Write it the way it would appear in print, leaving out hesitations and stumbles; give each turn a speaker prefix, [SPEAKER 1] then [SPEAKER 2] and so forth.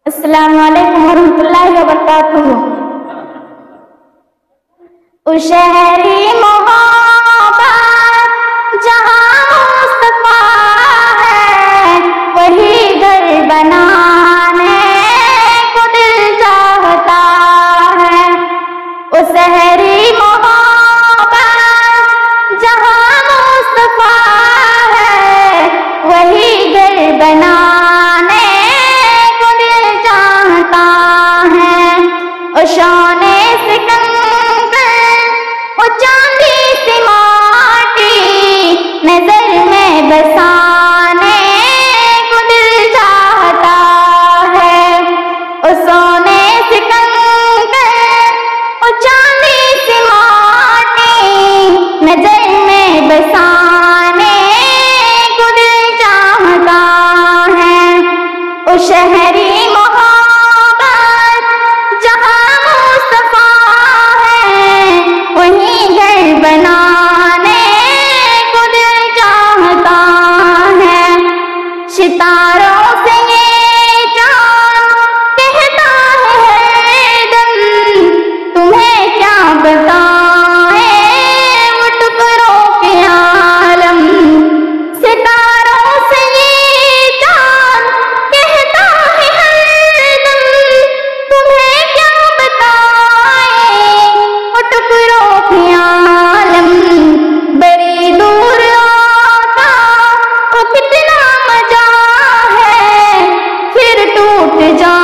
[SPEAKER 1] अस्सलाम वालेकुम वरहमतुल्लाहि वबरकातुहू। ओ शहरी मोहब्बत जहाँ मुस्तफा है, वही घर बनाने को दिल चाहता है। ओ शहरी मोहब्बत जहाँ मुस्तफा है, वही घर बनाने को दिल चाहता है। ओ शाने सिकंदर, ओ चांदी सी माटी, नजर में बसाने को दिल चाहता है। ओ सोने सिकंदर, ओ चांदी सी माटी, नजर में बसाने को दिल चाहता है। ओ शहरी मोहब्बत जहाँ मुस्तफा है, वहीं घर बनाने को दिल चाहता है। सितारों से ये चाँद कहता है हरदम, तुम्हें क्या बताएं वो टुकड़ों के आलम। सितारों से ये चाँद कहता है हरदम, तुम्हें क्या बताएं वो टुकड़ों के आलम। बड़ी दूर आता वो कितना मजा है, फिर टूट जा